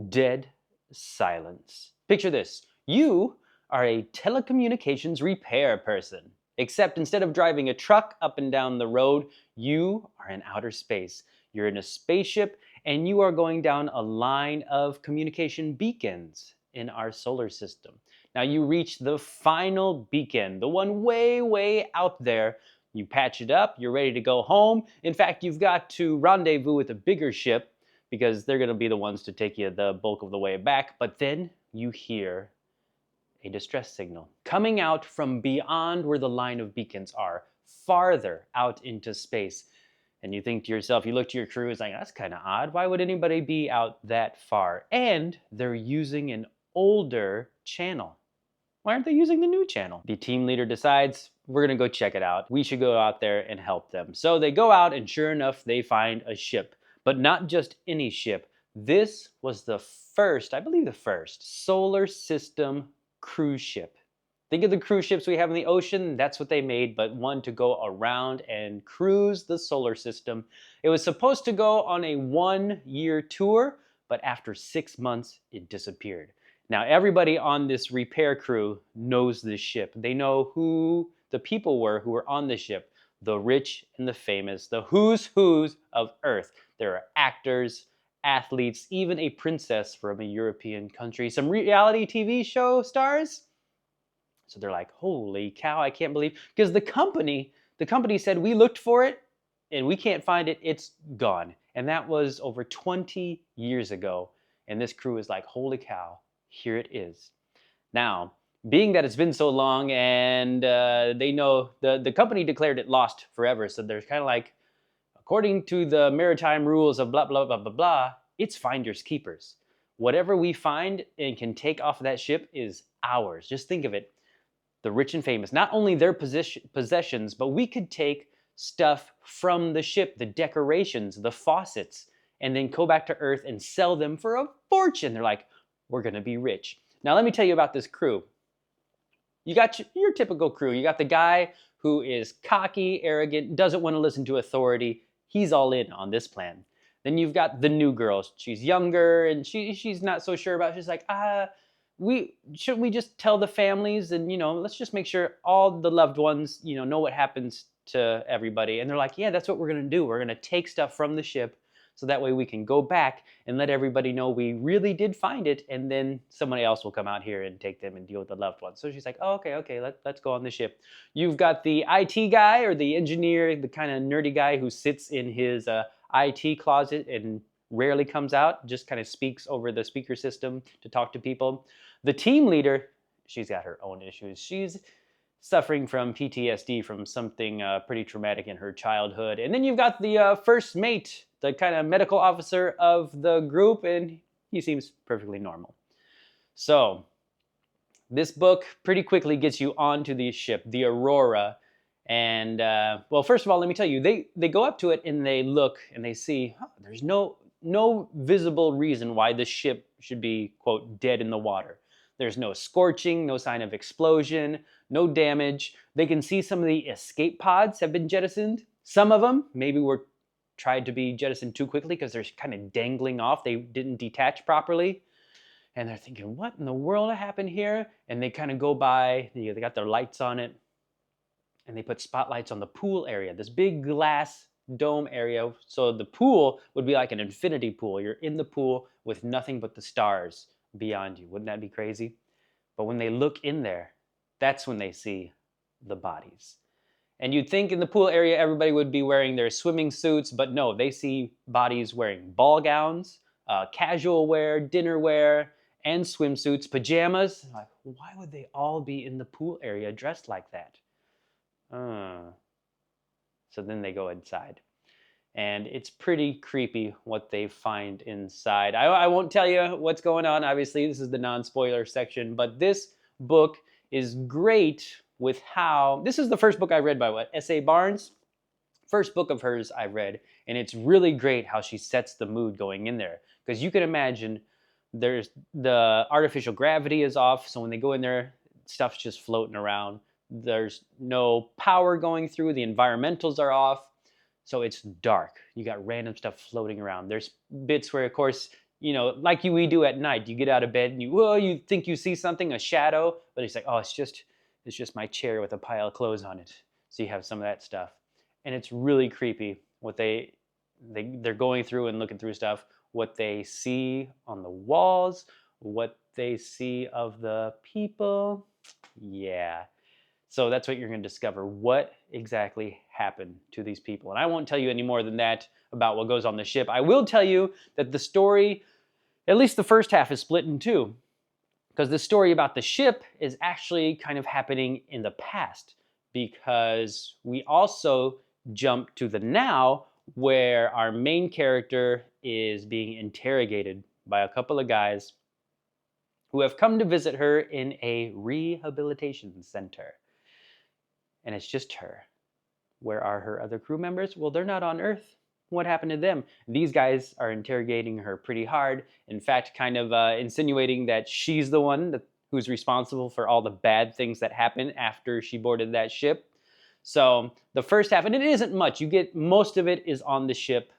Dead silence. Picture this. You are a telecommunications repair person. Except instead of driving a truck up and down the road, you are in outer space. You're in a spaceship and you are going down a line of communication beacons in our solar system. Now you reach the final beacon, the one way, way out there. You patch it up, you're ready to go home. In fact, you've got to rendezvous with a bigger ship because they're going to be the ones to take you the bulk of the way back. But then you hear a distress signal coming out from beyond where the line of beacons are, farther out into space. And you think to yourself, you look to your crew, it's like, that's kind of odd. Why would anybody be out that far? And they're using an older channel. Why aren't they using the new channel? The team leader decides, we're gonna go check it out. We should go out there and help them. So they go out, and sure enough, they find a ship. But not just any ship. This was the first, I believe the first, solar system cruise ship. Think of the cruise ships we have in the ocean, that's what they made, but one to go around and cruise the solar system. It was supposed to go on a 1-year tour, but after 6 months, it disappeared. Now, everybody on this repair crew knows this ship. They know who the people were who were on the ship, the rich and the famous, the who's of Earth. There are actors, athletes, even a princess from a European country, some reality TV show stars. So they're like, holy cow, I can't believe, because the company said we looked for it and we can't find it, it's gone. And that was over 20 years ago. And this crew is like, holy cow, here it is. Now, being that it's been so long and they know the company declared it lost forever, so they're kind of like, according to the maritime rules of blah, blah, blah, blah, blah, it's finders keepers. Whatever we find and can take off of that ship is ours. Just think of it. The rich and famous, not only their possessions, but we could take stuff from the ship, the decorations, the faucets, and then go back to Earth and sell them for a fortune. They're like, we're gonna be rich. Now let me tell you about this crew. You got your typical crew. You got the guy who is cocky, arrogant, doesn't want to listen to authority. He's all in on this plan. Then you've got the new girl. She's younger and she's not so sure about it. She's like, shouldn't we just tell the families and let's just make sure all the loved ones know what happens to everybody. And they're like, yeah, that's what we're gonna do. We're gonna take stuff from the ship so that way we can go back and let everybody know we really did find it, and then somebody else will come out here and take them and deal with the loved ones. So she's like, oh, okay, let's go on the ship. You've got the IT guy or the engineer, the kind of nerdy guy who sits in his IT closet and rarely comes out, just kind of speaks over the speaker system to talk to people. The team leader, she's got her own issues. She's suffering from PTSD from something pretty traumatic in her childhood. And then you've got the first mate, the kind of medical officer of the group, and he seems perfectly normal. So this book pretty quickly gets you onto the ship, the Aurora. And well, first of all, let me tell you, they go up to it and they look and they see, there's no visible reason why this ship should be, quote, dead in the water. There's no scorching, no sign of explosion, no damage. They can see some of the escape pods have been jettisoned. Some of them maybe were tried to be jettisoned too quickly because they're kind of dangling off. They didn't detach properly. And they're thinking, what in the world happened here? And they kind of go by, they got their lights on it, and they put spotlights on the pool area, this big glass dome area. So the pool would be like an infinity pool. You're in the pool with nothing but the stars beyond you. Wouldn't that be crazy? But when they look in there, that's when they see the bodies. And you'd think in the pool area everybody would be wearing their swimming suits, but no, they see bodies wearing ball gowns, casual wear, dinner wear, and swimsuits, pajamas. Like, why would they all be in the pool area dressed like that? So then they go inside. And it's pretty creepy what they find inside. I won't tell you what's going on. Obviously, this is the non-spoiler section, but this book is great with how, this is the first book I read by S.A. Barnes. First book of hers I read, and it's really great how she sets the mood going in there. Because you can imagine there's the artificial gravity is off, so when they go in there, stuff's just floating around. There's no power going through, the environmentals are off. So it's dark. You got random stuff floating around. There's bits where, of course, like we do at night. You get out of bed and you think you see something, a shadow, but it's like, oh, it's just my chair with a pile of clothes on it. So you have some of that stuff, and it's really creepy what they're going through and looking through stuff, what they see on the walls, what they see of the people. Yeah. So that's what you're going to discover. What exactly happened to these people? And I won't tell you any more than that about what goes on the ship. I will tell you that the story, at least the first half, is split in two. Because the story about the ship is actually kind of happening in the past. Because we also jump to the now, where our main character is being interrogated by a couple of guys who have come to visit her in a rehabilitation center. And it's just her. Where are her other crew members? Well, they're not on Earth. What happened to them? These guys are interrogating her pretty hard. In fact, kind of insinuating that she's the one who's responsible for all the bad things that happened after she boarded that ship. So the first half, and it isn't much. You get most of it is on the ship,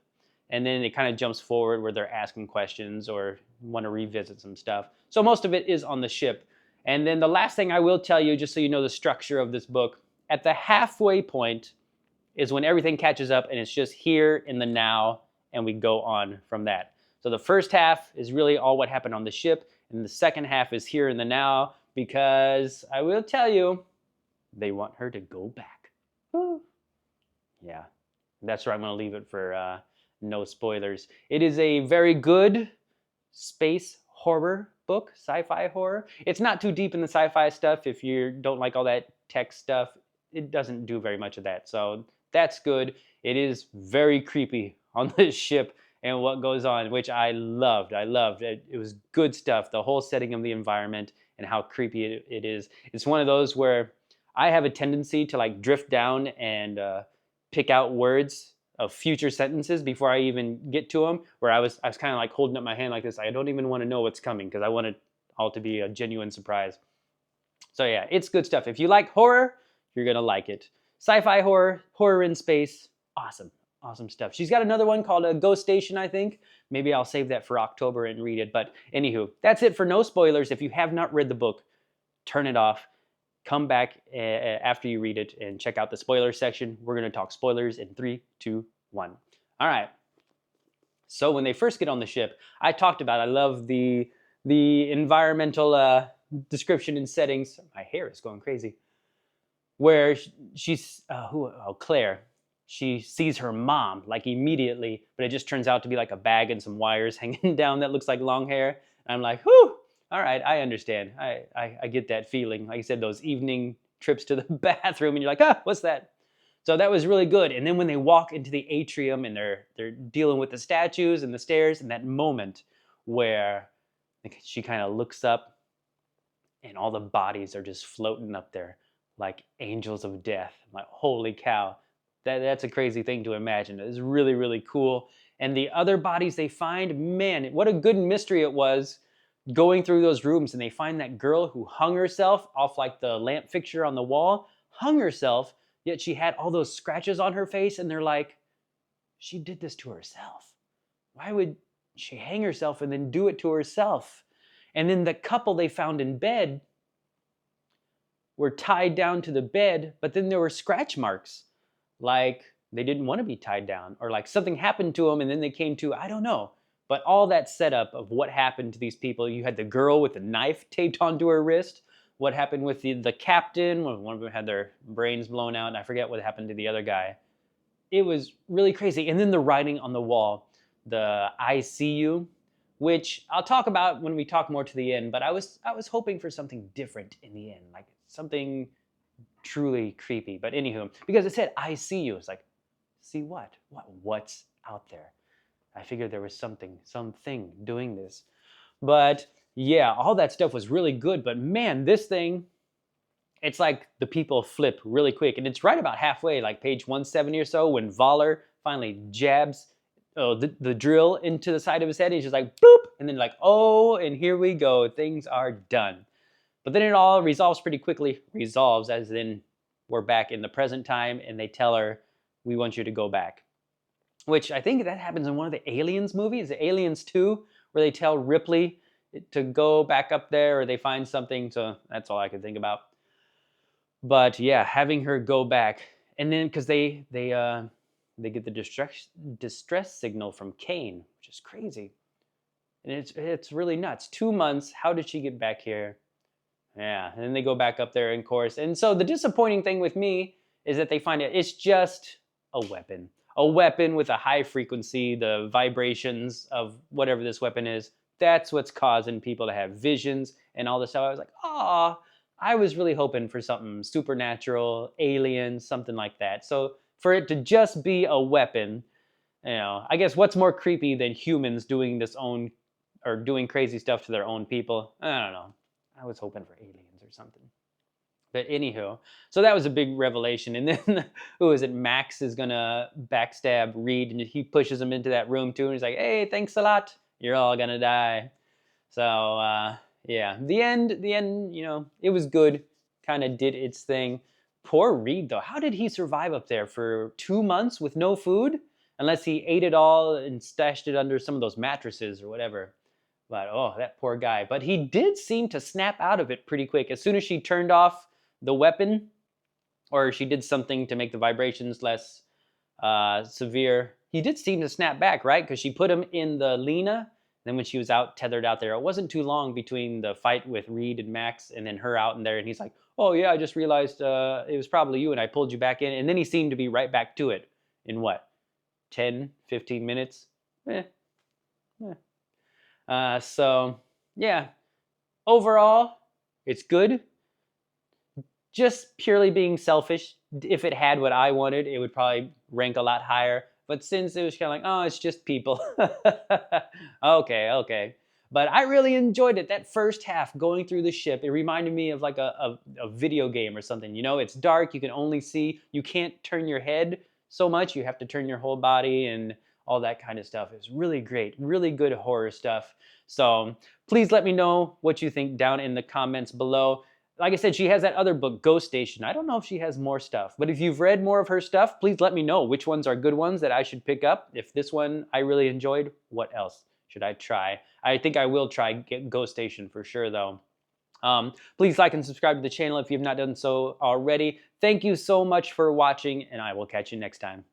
and then it kind of jumps forward where they're asking questions or want to revisit some stuff. So most of it is on the ship. And then the last thing I will tell you, just so you know the structure of this book, at the halfway point is when everything catches up and it's just here in the now, and we go on from that. So the first half is really all what happened on the ship, and the second half is here in the now, because I will tell you, they want her to go back. Woo. Yeah, that's where I'm going to leave it for no spoilers. It is a very good space horror book, sci-fi horror. It's not too deep in the sci-fi stuff. If you don't like all that tech stuff, it doesn't do very much of that. So that's good. It is very creepy on this ship and what goes on, which I loved. It was good stuff. The whole setting of the environment and how creepy it is. It's one of those where I have a tendency to like drift down and pick out words of future sentences before I even get to them, where I was kind of like holding up my hand like this. I don't even want to know what's coming because I want it all to be a genuine surprise. So yeah, it's good stuff. If you like horror, you're going to like it. Sci-fi horror, horror in space, awesome. Awesome stuff. She's got another one called Ghost Station, I think. Maybe I'll save that for October and read it. But anywho, that's it for no spoilers. If you have not read the book, turn it off. Come back after you read it and check out the spoiler section. We're going to talk spoilers in 3, 2, 1. All right. So when they first get on the ship, I talked about, I love the environmental description and settings. My hair is going crazy. Where she's, Claire, she sees her mom like immediately, but it just turns out to be like a bag and some wires hanging down that looks like long hair. And I'm like, whew, all right, I understand. I get that feeling. Like I said, those evening trips to the bathroom and you're like, what's that? So that was really good. And then when they walk into the atrium and they're dealing with the statues and the stairs, and that moment where she kind of looks up and all the bodies are just floating up there like angels of death. I'm like, holy cow, that's a crazy thing to imagine. It's really, really cool. And the other bodies they find, man, what a good mystery it was going through those rooms, and they find that girl who hung herself off like the lamp fixture on the wall, hung herself, yet she had all those scratches on her face, and they're like, she did this to herself. Why would she hang herself and then do it to herself? And then the couple they found in bed were tied down to the bed, but then there were scratch marks, like they didn't want to be tied down, or like something happened to them and then they came to, I don't know. But all that setup of what happened to these people, you had the girl with the knife taped onto her wrist, what happened with the captain, one of them had their brains blown out, and I forget what happened to the other guy. It was really crazy. And then the writing on the wall, the I see you, which I'll talk about when we talk more to the end, but I was hoping for something different in the end, like something truly creepy. But anywho, because it said I see you, it's like, see what? What's out there? I figured there was something doing this. But yeah, all that stuff was really good, but man, this thing, it's like the people flip really quick, and it's right about halfway, like page 170 or so, when Voller finally jabs the drill into the side of his head. He's just like, boop, and then like, oh, and here we go, things are done. But then it all resolves pretty quickly. Resolves as in we're back in the present time, and they tell her, we want you to go back. Which I think that happens in one of the Aliens movies, the Aliens 2, where they tell Ripley to go back up there, or they find something. So that's all I could think about. But yeah, having her go back, and then because they get the distress signal from Kane, which is crazy, and it's really nuts. 2 months. How did she get back here? Yeah, and then they go back up there, in course. And so the disappointing thing with me is that they find it's just a weapon with a high frequency. The vibrations of whatever this weapon is, that's what's causing people to have visions and all this stuff. I was like, oh, I was really hoping for something supernatural, alien, something like that. So for it to just be a weapon, I guess what's more creepy than humans doing this own or doing crazy stuff to their own people? I don't know. I was hoping for aliens or something. But anywho, so that was a big revelation. And then, who is it? Max is gonna backstab Reed, and he pushes him into that room too. And he's like, "Hey, thanks a lot. You're all gonna die." So yeah, the end. It was good. Kind of did its thing. Poor Reed though. How did he survive up there for 2 months with no food? Unless he ate it all and stashed it under some of those mattresses or whatever. But oh, that poor guy. But he did seem to snap out of it pretty quick. As soon as she turned off the weapon, or she did something to make the vibrations less severe, he did seem to snap back, right? Because she put him in the Lena. Then when she was tethered out there, it wasn't too long between the fight with Reed and Max and then her out in there. And he's like, oh yeah, I just realized it was probably you and I pulled you back in. And then he seemed to be right back to it in what, 10, 15 minutes? So yeah, overall, it's good. Just purely being selfish. If it had what I wanted, it would probably rank a lot higher. But since it was kind of like, oh, it's just people. Okay. But I really enjoyed it. That first half going through the ship, it reminded me of like a video game or something. It's dark. You can only see. You can't turn your head so much. You have to turn your whole body and all that kind of stuff. It was really great. Really good horror stuff. So please let me know what you think down in the comments below. Like I said, she has that other book, Ghost Station. I don't know if she has more stuff, but if you've read more of her stuff, please let me know which ones are good ones that I should pick up. If this one I really enjoyed, what else should I try? I think I will try Ghost Station for sure, though. Please like and subscribe to the channel if you've not done so already. Thank you so much for watching, and I will catch you next time.